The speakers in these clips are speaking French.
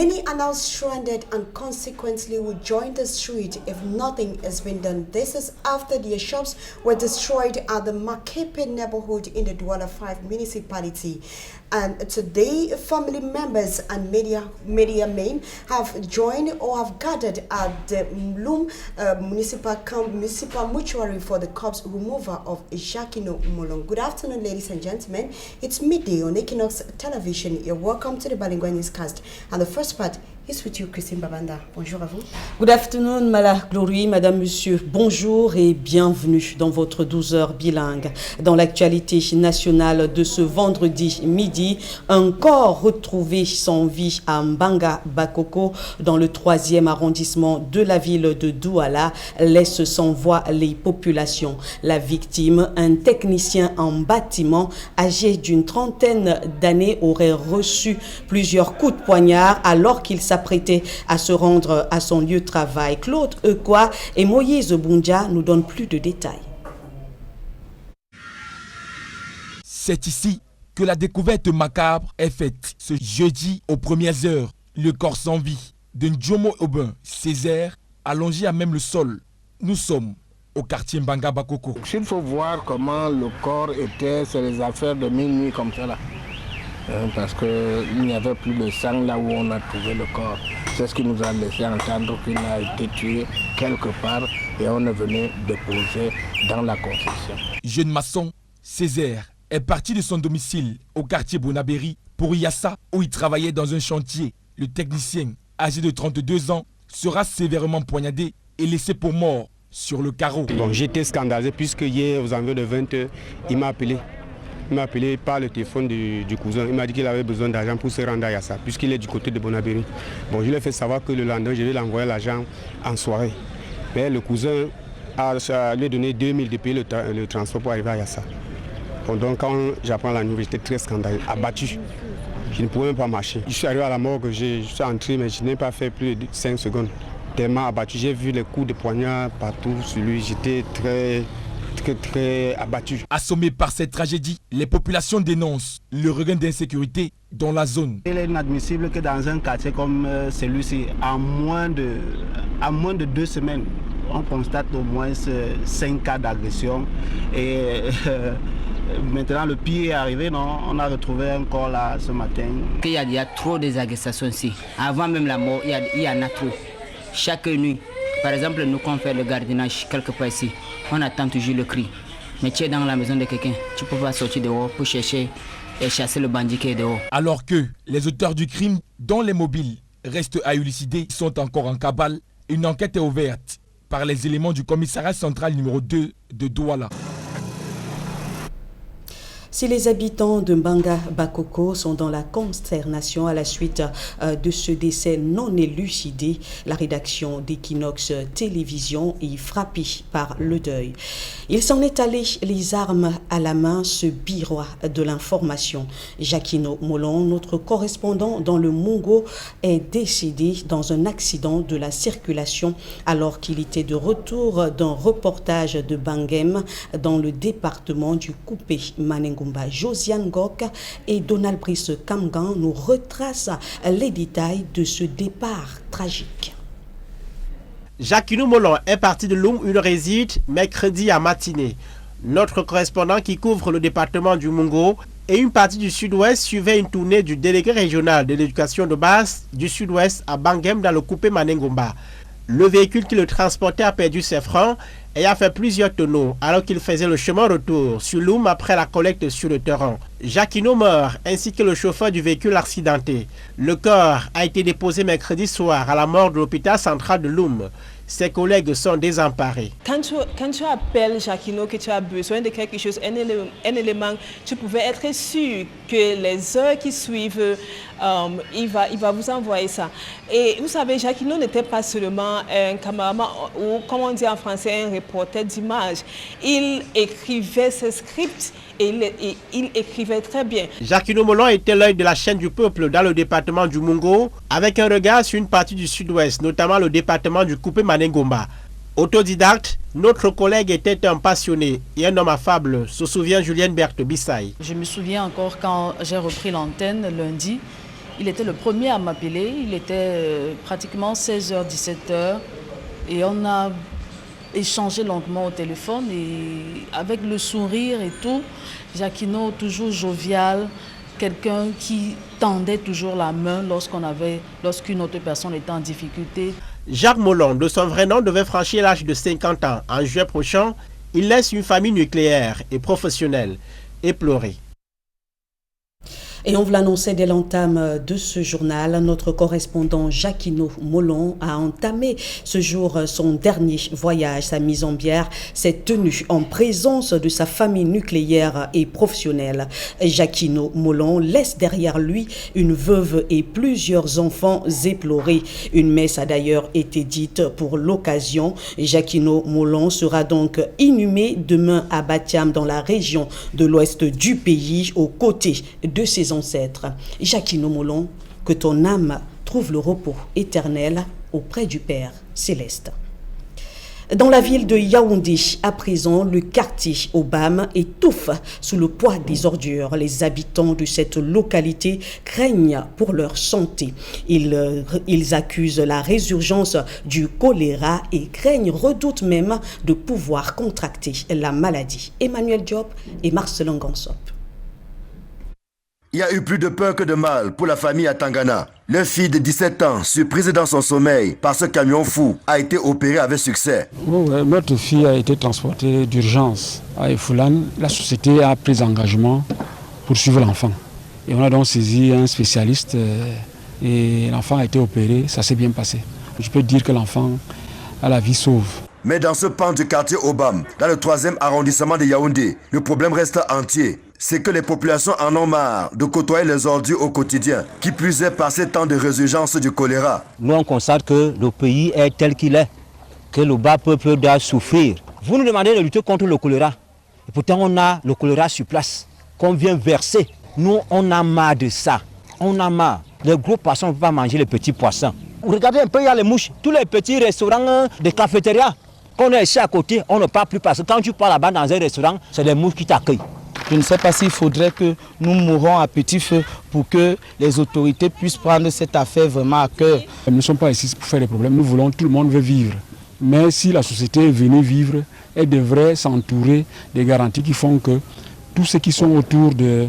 Many are now stranded and consequently will join the street if nothing has been done. This is after their shops were destroyed at the Makepe neighborhood in the Douala 5 municipality. And today, family members and media men have joined or have gathered at the Mlum municipal mortuary for the corpse removal of Jacquino Molong. Good afternoon, ladies and gentlemen. It's midday on Equinox Television. You're welcome to the Balingua Newscast. And the first part is with you, Christine Babanda. Bonjour à vous. Good afternoon, Mala Glory, Madame, Monsieur. Bonjour et bienvenue dans votre 12 heures bilingue. Dans l'actualité nationale de ce vendredi midi, un corps retrouvé sans vie à Mbanga Bakoko, dans le 3e arrondissement de la ville de Douala, laisse sans voix les populations. La victime, un technicien en bâtiment âgé d'une trentaine d'années, aurait reçu plusieurs coups de poignard alors qu'il s'apprêtait à se rendre à son lieu de travail. Claude Ekwa et Moïse Bunja nous donnent plus de détails. C'est ici que la découverte macabre est faite. Ce jeudi, aux premières heures, le corps sans vie de Ndjomo Aubin Césaire, allongé à même le sol. Nous sommes au quartier Mbanga Bakoko. Il faut voir comment le corps était, c'est les affaires de minuit comme ça là. Parce qu'il n'y avait plus de sang là où on a trouvé le corps. C'est ce qui nous a laissé entendre qu'il a été tué quelque part et on est venu déposer dans la concession. Jeune maçon, Césaire est parti de son domicile au quartier Bonabéry pour Yassa où il travaillait dans un chantier. Le technicien, âgé de 32 ans, sera sévèrement poignardé et laissé pour mort sur le carreau. Bon, j'étais scandalisé puisque hier aux environs de 20 h, il m'a appelé. Il m'a appelé par le téléphone du cousin. Il m'a dit qu'il avait besoin d'argent pour se rendre à Yassa, puisqu'il est du côté de Bonabéry. Bon, je lui ai fait savoir que le lendemain, je vais l'envoyer l'argent en soirée. Mais le cousin lui a donné 2000 de payer le transport pour arriver à Yassa. Bon, donc quand j'apprends la nouvelle, j'étais très scandalisé, abattu. Je ne pouvais même pas marcher. Je suis arrivé à la morgue, je suis entré, mais je n'ai pas fait plus de 5 secondes. Tellement abattu, j'ai vu les coups de poignard partout sur lui, j'étais très abattu. Assommés par cette tragédie, les populations dénoncent le regain d'insécurité dans la zone. Il est inadmissible que dans un quartier comme celui-ci, en moins de 2 semaines, on constate au moins 5 cas d'agression. Et maintenant, le pire est arrivé, non? On a retrouvé un corps là ce matin. Il y a trop d'agressions ici. Avant même la mort, il y en a trop. Chaque nuit. Par exemple, nous, quand on fait le gardiennage quelque part ici, on attend toujours le cri. Mais tu es dans la maison de quelqu'un, tu peux pas sortir dehors pour chercher et chasser le bandit qui est dehors. Alors que les auteurs du crime, dont les mobiles restent à élucider, sont encore en cavale, une enquête est ouverte par les éléments du commissariat central numéro 2 de Douala. Si les habitants de Mbanga Bakoko sont dans la consternation à la suite de ce décès non élucidé, la rédaction d'Equinox Télévision est frappée par le deuil. Il s'en est allé les armes à la main, ce biroir de l'information. Jacquino Molong, notre correspondant dans le Mongo, est décédé dans un accident de la circulation alors qu'il était de retour d'un reportage de Bangem dans le département du Coupé Manengou. Josiane Gok et Donald Brice Kamgan nous retracent les détails de ce départ tragique. Jacquino Molong est parti de Loum où il réside mercredi à matinée. Notre correspondant qui couvre le département du Mungo et une partie du sud-ouest suivait une tournée du délégué régional de l'éducation de base du sud-ouest à Bangem dans le Coupé Manengomba. Le véhicule qui le transportait a perdu ses freins et a fait plusieurs tonneaux alors qu'il faisait le chemin retour sur Loum après la collecte sur le terrain. Jacquino meurt ainsi que le chauffeur du véhicule accidenté. Le corps a été déposé mercredi soir à la morgue de l'hôpital central de Loum. Ses collègues sont désemparés. Quand tu appelles Jacquino que tu as besoin de quelque chose, un élément, tu pouvais être sûr que les heures qui suivent, il va vous envoyer ça. Et vous savez, Jacquino n'était pas seulement un caméraman ou, comme on dit en français, un reporter d'image. Il écrivait ses scripts et il écrivait très bien. Jacquino Molong était l'œil de la chaîne du peuple dans le département du Mungo, avec un regard sur une partie du sud-ouest, notamment le département du Coupé Manengomba. Autodidacte, notre collègue était un passionné et un homme affable, se souvient Julienne Berthe Bissaï. Je me souviens encore quand j'ai repris l'antenne lundi, Il était le premier à m'appeler. Il était pratiquement 16h, 17h. Et on a échangé longuement au téléphone. Et avec le sourire et tout, Jacquino, toujours jovial, quelqu'un qui tendait toujours la main lorsqu'une autre personne était en difficulté. Jacques Molon, de son vrai nom, devait franchir l'âge de 50 ans. En juillet prochain, il laisse une famille nucléaire et professionnelle éplorée. Et on vous l'annonçait dès l'entame de ce journal, notre correspondant Jacquino Molon a entamé ce jour son dernier voyage. Sa mise en bière s'est tenue en présence de sa famille nucléaire et professionnelle. Jacquino Molon laisse derrière lui une veuve et plusieurs enfants éplorés. Une messe a d'ailleurs été dite pour l'occasion. Jacquino Molon sera donc inhumé demain à Batiam dans la région de l'ouest du pays aux côtés de ses ancêtres. Jacquino Molon, que ton âme trouve le repos éternel auprès du Père céleste. Dans la ville de Yaoundé, à présent, le quartier Obam étouffe sous le poids des ordures. Les habitants de cette localité craignent pour leur santé. Ils accusent la résurgence du choléra et redoutent même de pouvoir contracter la maladie. Emmanuel Diop et Marcelin Gansop. Il y a eu plus de peur que de mal pour la famille à Tangana. Leur fille de 17 ans, surprise dans son sommeil par ce camion fou, a été opérée avec succès. Notre fille a été transportée d'urgence à Efoulan. La société a pris engagement pour suivre l'enfant. Et on a donc saisi un spécialiste et l'enfant a été opéré. Ça s'est bien passé. Je peux dire que l'enfant a la vie sauve. Mais dans ce pan du quartier Obam, dans le 3e arrondissement de Yaoundé, le problème reste entier. C'est que les populations en ont marre de côtoyer les ordures au quotidien, qui plus est par ces temps de résurgence du choléra. Nous on constate que le pays est tel qu'il est, que le bas peuple doit souffrir. Vous nous demandez de lutter contre le choléra. Et pourtant on a le choléra sur place, qu'on vient verser. Nous on a marre de ça. On a marre. Les gros poissons ne peuvent pas manger les petits poissons. Regardez un peu, il y a les mouches. Tous les petits restaurants, des cafétérias qu'on a ici à côté, on ne parle plus parce que quand tu pars là-bas dans un restaurant, c'est les mouches qui t'accueillent. Je ne sais pas s'il faudrait que nous mourons à petit feu pour que les autorités puissent prendre cette affaire vraiment à cœur. Nous ne sommes pas ici pour faire des problèmes, nous voulons, tout le monde veut vivre. Mais si la société est venue vivre, elle devrait s'entourer des garanties qui font que tous ceux qui sont autour de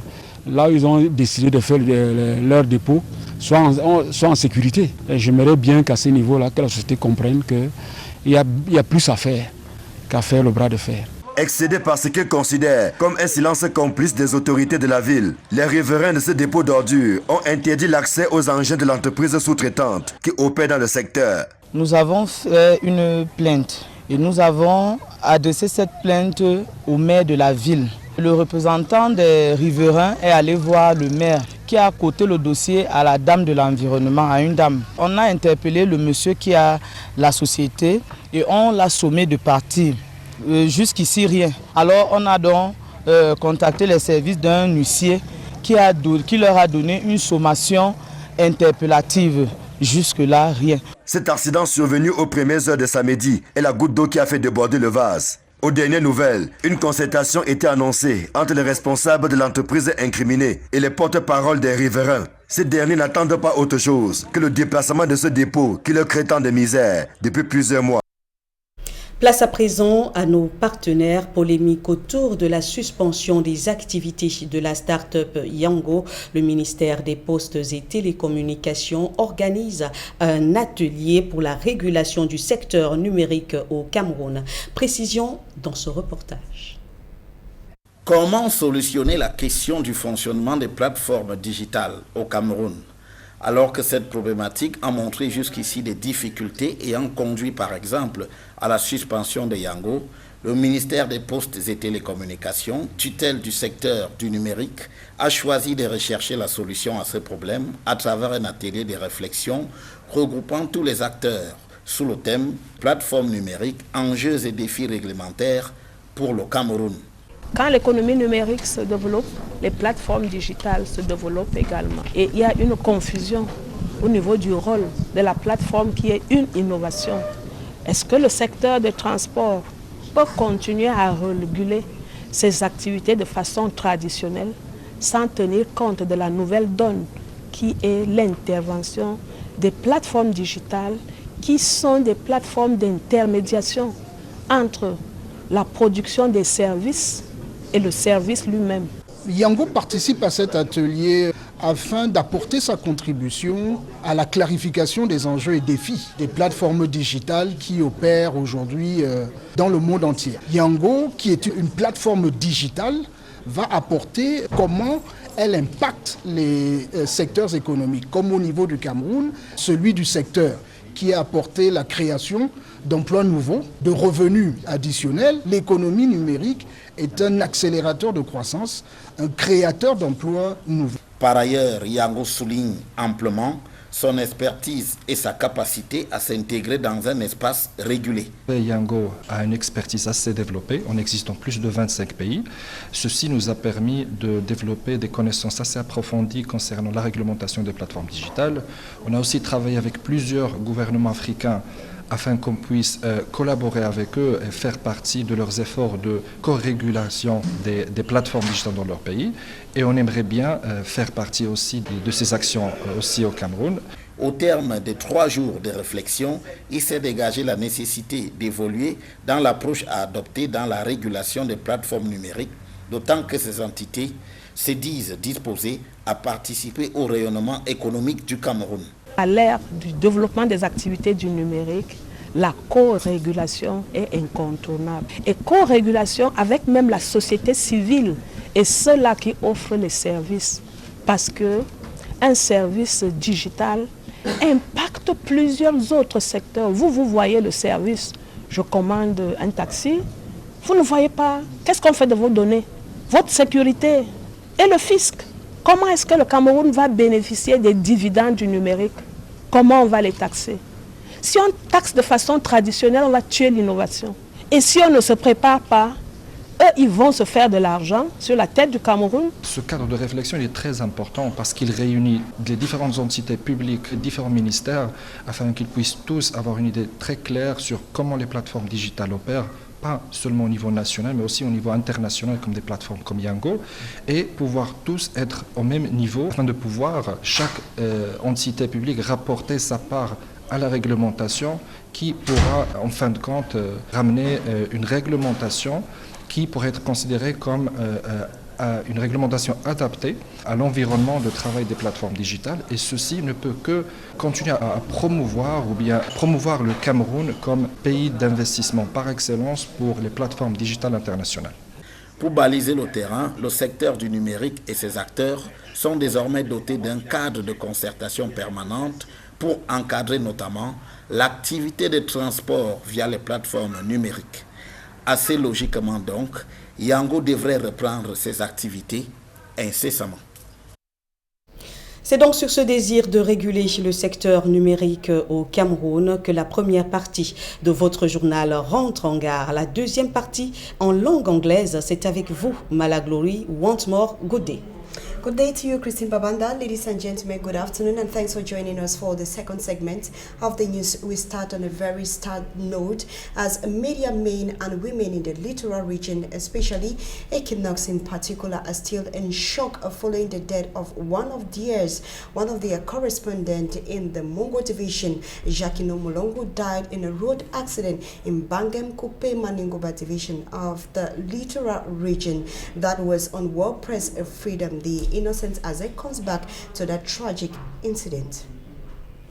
là où ils ont décidé de faire leur dépôt soient en sécurité. Et j'aimerais bien qu'à ce niveau-là, que la société comprenne qu'il y a plus à faire qu'à faire le bras de fer. Excédés par ce qu'ils considèrent comme un silence complice des autorités de la ville, les riverains de ce dépôt d'ordures ont interdit l'accès aux engins de l'entreprise sous-traitante qui opère dans le secteur. Nous avons fait une plainte et nous avons adressé cette plainte au maire de la ville. Le représentant des riverains est allé voir le maire qui a coté le dossier à la dame de l'environnement, à une dame. On a interpellé le monsieur qui a la société et on l'a sommé de partir. Jusqu'ici, rien. Alors, on a donc contacté les services d'un huissier qui leur a donné une sommation interpellative. Jusque-là, rien. Cet accident survenu aux premières heures de samedi est la goutte d'eau qui a fait déborder le vase. Aux dernières nouvelles, une concertation était annoncée entre les responsables de l'entreprise incriminée et les porte-paroles des riverains. Ces derniers n'attendent pas autre chose que le déplacement de ce dépôt qui leur crée tant de misère depuis plusieurs mois. Place à présent à nos partenaires. Polémique autour de la suspension des activités de la start-up Yango. Le ministère des Postes et Télécommunications organise un atelier pour la régulation du secteur numérique au Cameroun. Précision dans ce reportage. Comment solutionner la question du fonctionnement des plateformes digitales au Cameroun ? Alors que cette problématique a montré jusqu'ici des difficultés ayant conduit par exemple à la suspension de Yango, le ministère des Postes et Télécommunications, tutelle du secteur du numérique, a choisi de rechercher la solution à ce problème à travers un atelier de réflexion regroupant tous les acteurs sous le thème « Plateforme numérique, enjeux et défis réglementaires pour le Cameroun ». Quand l'économie numérique se développe, les plateformes digitales se développent également. Et il y a une confusion au niveau du rôle de la plateforme qui est une innovation. Est-ce que le secteur des transports peut continuer à réguler ses activités de façon traditionnelle sans tenir compte de la nouvelle donne qui est l'intervention des plateformes digitales qui sont des plateformes d'intermédiation entre la production des services et le service lui-même. Yango participe à cet atelier afin d'apporter sa contribution à la clarification des enjeux et défis des plateformes digitales qui opèrent aujourd'hui dans le monde entier. Yango, qui est une plateforme digitale, va apporter comment elle impacte les secteurs économiques, comme au niveau du Cameroun, celui du secteur qui a apporté la création d'emplois nouveaux, de revenus additionnels. L'économie numérique est un accélérateur de croissance, un créateur d'emplois nouveaux. Par ailleurs, Yango souligne amplement son expertise et sa capacité à s'intégrer dans un espace régulé. Yango a une expertise assez développée, on existe dans plus de 25 pays. Ceci nous a permis de développer des connaissances assez approfondies concernant la réglementation des plateformes digitales. On a aussi travaillé avec plusieurs gouvernements africains afin qu'on puisse collaborer avec eux et faire partie de leurs efforts de co-régulation des plateformes digitales dans leur pays. Et on aimerait bien faire partie aussi de ces actions aussi au Cameroun. Au terme de 3 jours de réflexion, il s'est dégagé la nécessité d'évoluer dans l'approche à adopter dans la régulation des plateformes numériques, d'autant que ces entités se disent disposées à participer au rayonnement économique du Cameroun. À l'ère du développement des activités du numérique, la co-régulation est incontournable. Et co-régulation avec même la société civile et ceux-là qui offrent les services. Parce qu'un service digital impacte plusieurs autres secteurs. Vous voyez le service, je commande un taxi, vous ne voyez pas. Qu'est-ce qu'on fait de vos données? Votre sécurité et le fisc. Comment est-ce que le Cameroun va bénéficier des dividendes du numérique? Comment on va les taxer? Si on taxe de façon traditionnelle, on va tuer l'innovation. Et si on ne se prépare pas, eux, ils vont se faire de l'argent sur la tête du Cameroun. Ce cadre de réflexion est très important parce qu'il réunit les différentes entités publiques, les différents ministères, afin qu'ils puissent tous avoir une idée très claire sur comment les plateformes digitales opèrent, pas seulement au niveau national, mais aussi au niveau international, comme des plateformes comme Yango, et pouvoir tous être au même niveau, afin de pouvoir, chaque entité publique, rapporter sa part à la réglementation qui pourra, en fin de compte, ramener une réglementation qui pourrait être considérée comme une réglementation adaptée à l'environnement de travail des plateformes digitales, et ceci ne peut que continuer à promouvoir le Cameroun comme pays d'investissement par excellence pour les plateformes digitales internationales. Pour baliser le terrain, le secteur du numérique et ses acteurs sont désormais dotés d'un cadre de concertation permanente pour encadrer notamment l'activité de transport via les plateformes numériques. Assez logiquement donc, Yango devrait reprendre ses activités incessamment. C'est donc sur ce désir de réguler le secteur numérique au Cameroun que la première partie de votre journal rentre en gare. La deuxième partie en langue anglaise, c'est avec vous, Malaglory. Once more, good day. Good day to you, Christine Babanda. Ladies and gentlemen, good afternoon, and thanks for joining us for the second segment of the news. We start on a very sad note as media men and women in the littoral region, especially Equinox in particular, are still in shock following the death of one of their correspondents in the Mungo division, Jacquino Mulongo, died in a road accident in Bangem Kupe Maningoba division of the littoral region. That was on World Press Freedom, the innocent as it comes back to that tragic incident.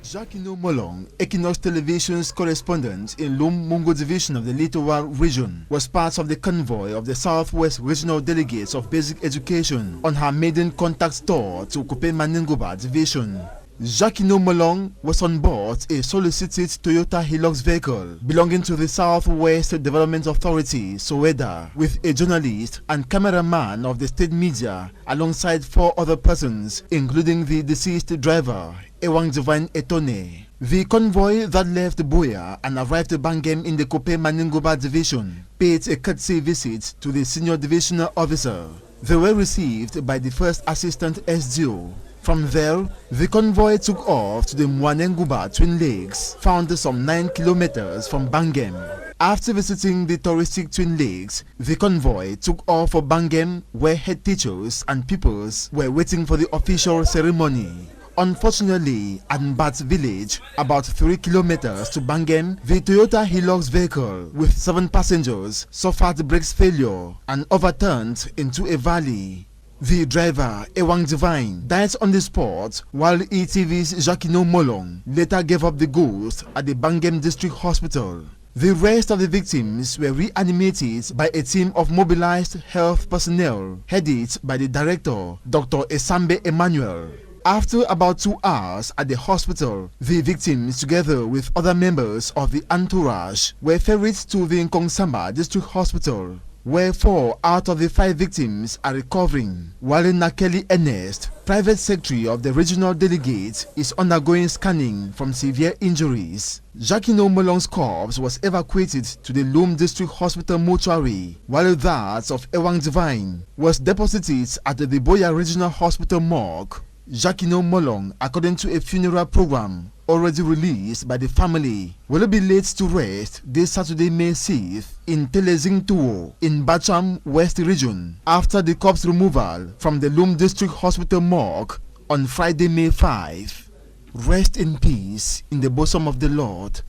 Jacquino Molong, Equinox Television's correspondent in Lum Mungo Division of the Littoral Region, was part of the convoy of the Southwest Regional Delegates of Basic Education on her maiden contact tour to Kupe Maningoba Division. Jacquino Molong was on board a solicited Toyota Hilux vehicle belonging to the Southwest Development Authority, Soweto, with a journalist and cameraman of the state media alongside 4 other persons, including the deceased driver, Ewang Divine Etone. The convoy that left Buea and arrived at Bangem in the Kupe Maningoba Division paid a courtesy visit to the senior divisional officer. They were received by the first assistant SDO. From there, the convoy took off to the Mwanenguba Twin Lakes, found some 9 kilometers from Bangem. After visiting the touristic Twin Lakes, the convoy took off for Bangem, where head teachers and pupils were waiting for the official ceremony. Unfortunately, at Mbat village, about 3 kilometers to Bangem, the Toyota Hilux vehicle with 7 passengers suffered brakes failure and overturned into a valley. The driver, Ewang Divine, died on the spot, while ETV's Jacquino Molong later gave up the ghost at the Bangem District Hospital. The rest of the victims were reanimated by a team of mobilized health personnel headed by the director, Dr. Esambe Emmanuel. After about 2 hours at the hospital, the victims, together with other members of the entourage, were ferried to the Nkongsamba District Hospital, where 4 out of the 5 victims are recovering, while Nakeli Ernest, private secretary of the regional delegate, is undergoing scanning from severe injuries. Jacquino Molong's corpse was evacuated to the Lom District Hospital mortuary, while that of Ewang Divine was deposited at the Boya Regional Hospital morgue. Jacquino Molong, according to a funeral program already released by the family, will be laid to rest this Saturday, May 6th in Telezingtuo in Bacham West Region after the corpse removal from the Lom District Hospital morgue on Friday, May 5. Rest in peace in the bosom of the Lord,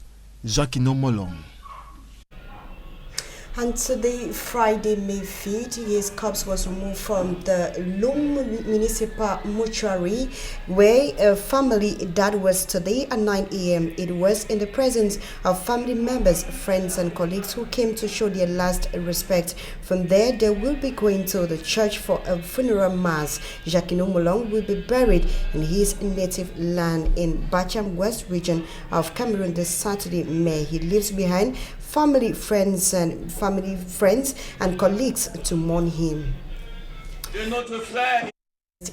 Jacquino Molong. And today, Friday, May 5th, his corpse was removed from the Lom Municipal Mortuary, where a family that was today at 9 a.m. It was in the presence of family members, friends, and colleagues who came to show their last respect. From there, they will be going to the church for a funeral mass. Jacquino Molong will be buried in his native land in Bacham West region of Cameroon this Saturday, May. He leaves behind family, friends, and colleagues to mourn him.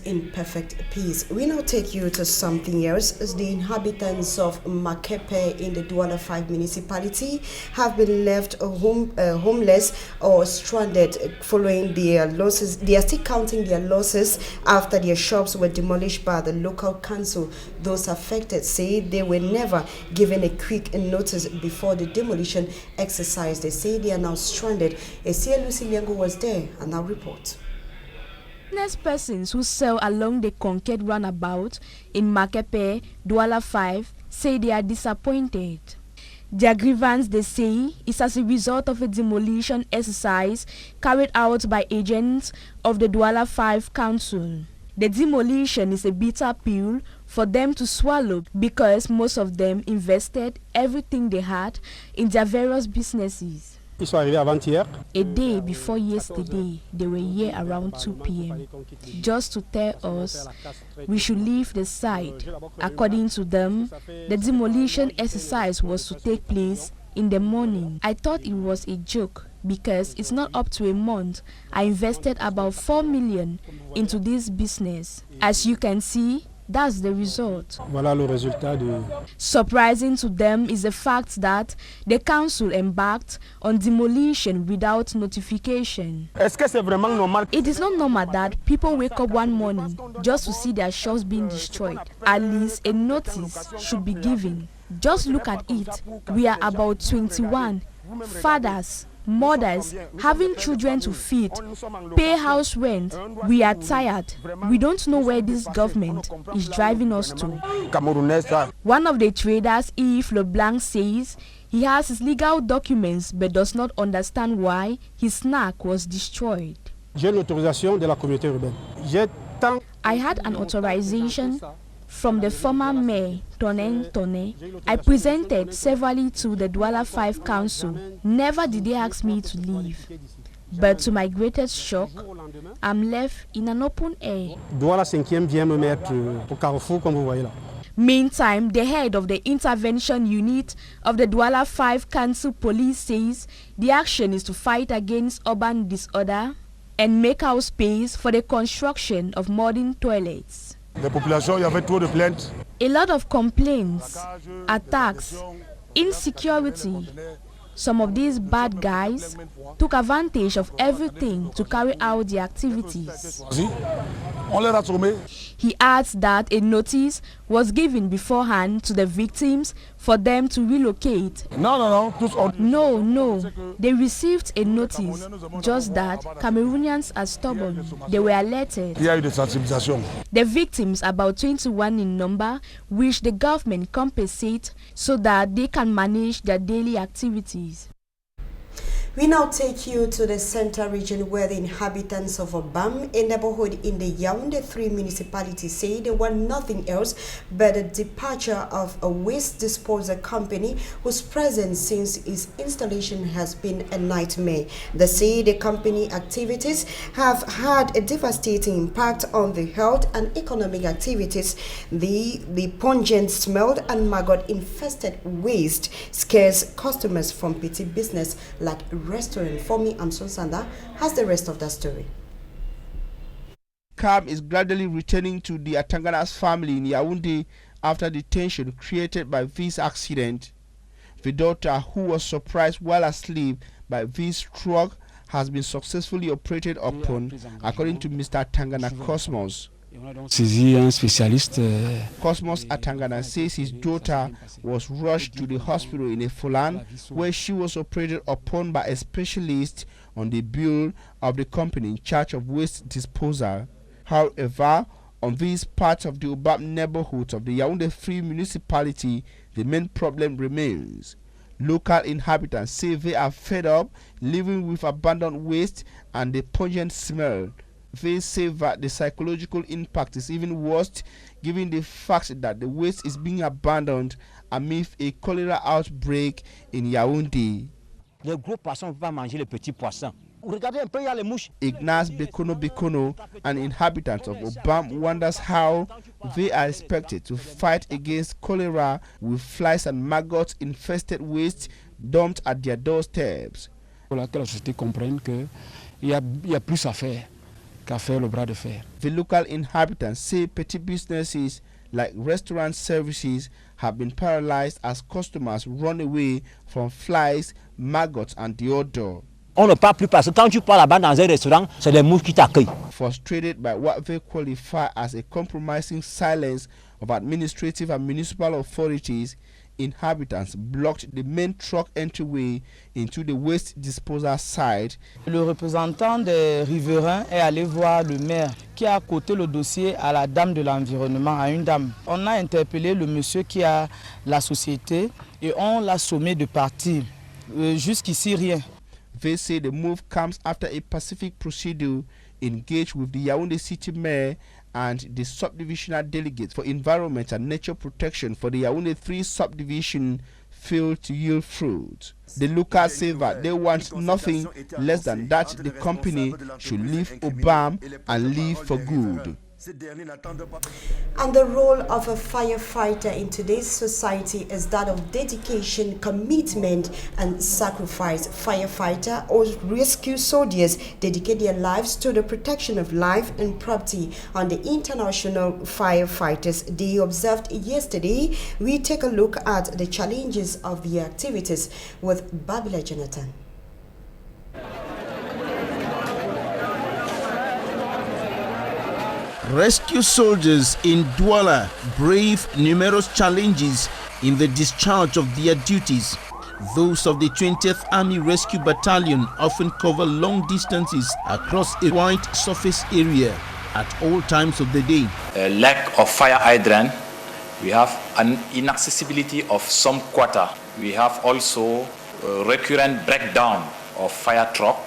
In perfect peace. We now take you to something else. As the inhabitants of Makepe in the Douala 5 municipality have been left homeless or stranded following their losses. They are still counting their losses after their shops were demolished by the local council. Those affected say they were never given a quick notice before the demolition exercise. They say they are now stranded. Esia Lucy Liango was there and now report. Business persons who sell along the Conquered roundabout in Makepe, Douala 5, say they are disappointed. Their grievance, they say, is as a result of a demolition exercise carried out by agents of the Douala 5 Council. The demolition is a bitter pill for them to swallow because most of them invested everything they had in their various businesses. A day before yesterday, they were here around 2 p.m. just to tell us we should leave the site. According to them, the demolition exercise was to take place in the morning. I thought it was a joke because it's not up to a month. I invested about 4 million into this business. As you can see, that's the result. Surprising to them is the fact that the council embarked on demolition without notification. It is not normal that people wake up one morning just to see their shops being destroyed. At least a notice should be given. Just look at it. We are about 21 fathers, mothers, having children to feed, pay house rent. We are tired. We don't know where this government is driving us to. One of the traders, Yves Leblanc, says he has his legal documents but does not understand why his snack was destroyed. I had an authorization from the former mayor, Tonen Tone. I presented severally to the Douala 5 Council. Never did they ask me to leave. But to my greatest shock, I'm left in an open air. Meantime, the head of the intervention unit of the Douala 5 Council Police says the action is to fight against urban disorder and make out space for the construction of modern toilets. A lot of complaints, attacks, insecurity. Some of these bad guys took advantage of everything to carry out their activities. On leur a sommé. He adds that a notice was given beforehand to the victims for them to relocate. No. No. They received a notice. Just that Cameroonians are stubborn. They were alerted. Il y a eu des sensibilisations. The victims, about 21 in number, wish the government compensate so that they can manage their daily activities. We now take you to the Central region where the inhabitants of Obam, a neighborhood in the Yaoundé 3 municipality, say they want nothing else but the departure of a waste disposal company whose presence since its installation has been a nightmare. They say the company activities have had a devastating impact on the health and economic activities. The pungent smell and maggot-infested waste scares customers from petty business like restaurant. For me, Amson Sanda has the rest of the story. Calm is gradually returning to the Atangana's family in Yaoundé after the tension created by this accident. The daughter, who was surprised while asleep by this truck, has been successfully operated upon, according to Mr. Atangana Cosmos. Cosmos Atangana says his daughter was rushed to the hospital in Efolan, where she was operated upon by a specialist on the bill of the company in charge of waste disposal. However, on these parts of the Obam neighborhood of the Yaoundé 3 municipality, the main problem remains. Local inhabitants say they are fed up living with abandoned waste and the pungent smell. They say that the psychological impact is even worse given the fact that the waste is being abandoned amid a cholera outbreak in Yaoundé. Les gros poissons vont pas manger les petits poissons. Regardez un peu, il y a les mouches. Ignace Bekono, an inhabitant of Obam, wonders how they are expected to fight against cholera with flies and maggots infested waste dumped at their doorsteps. Pour laquelle la société comprenne qu'il y a plus à faire qu'à faire le bras de fer. The local inhabitants say petty businesses like restaurant services have been paralyzed as customers run away from flies, maggots and the odor. On ne parle plus parce que quand tu pars là-bas dans un restaurant, c'est les mouches qui t'accueillent. Frustrated by what they qualify as a compromising silence of administrative and municipal authorities, inhabitants blocked the main truck entryway into the waste disposal site. Le représentant des riverains est allé voir le maire qui a coté le dossier à la dame de l'environnement, à une dame. On a interpellé le monsieur qui a la société et on l'a sommé de partir. Jusqu'ici, rien. They say the move comes after a pacific procedure engaged with the Yaoundé City Mayor and the subdivisional delegates for environment and nature protection for the Yaoundé 3 subdivision failed to yield fruit. The locals say that they want nothing less than that the company should leave Obam and leave for good. And the role of a firefighter in today's society is that of dedication, commitment, and sacrifice. Firefighter or rescue soldiers dedicate their lives to the protection of life and property. On the International Firefighters Day observed yesterday, we take a look at the challenges of the activities with Babila Jonathan. Rescue soldiers in Douala brave numerous challenges in the discharge of their duties. Those of the 20th Army Rescue Battalion often cover long distances across a wide surface area at all times of the day. A lack of fire hydrant. We have an inaccessibility of some quarter. We have also a recurrent breakdown of fire truck,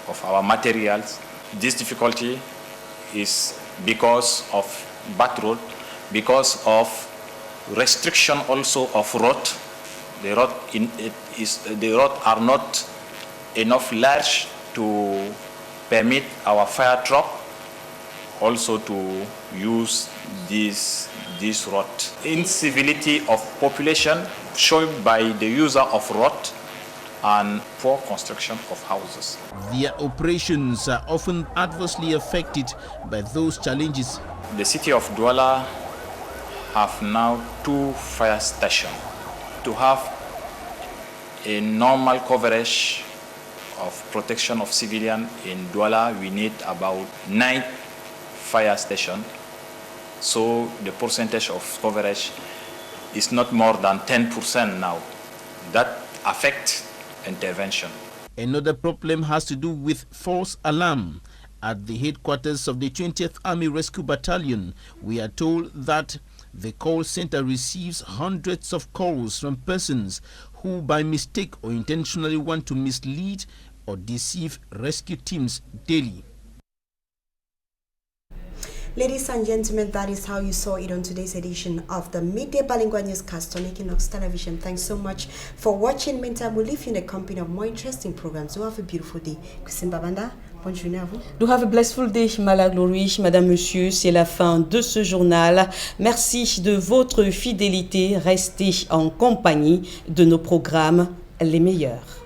of our materials. This difficulty is because of bad road, because of restriction also of road. The road are not enough large to permit our fire truck also to use this road. Incivility of population shown by the user of road and poor construction of houses. Their operations are often adversely affected by those challenges. The city of Douala have now 2 fire stations. To have a normal coverage of protection of civilians in Douala, we need about 9 fire station. So the percentage of coverage is not more than 10% now. That affects intervention. Another problem has to do with false alarm. At the headquarters of the 20th Army Rescue Battalion, we are told that the call center receives hundreds of calls from persons who by mistake or intentionally want to mislead or deceive rescue teams daily. Ladies and gentlemen, that is how you saw it on today's edition of the Midday Bilingual Newscast on Equinox Television. Thanks so much for watching. Meantime, we'll leave you in the company of more interesting programs. So have a beautiful day. Christine Babanda, bonne journée à vous. Do have a blissful day, Mala Glory, Madame, Monsieur. C'est la fin de ce journal. Merci de votre fidélité. Restez en compagnie de nos programmes les meilleurs.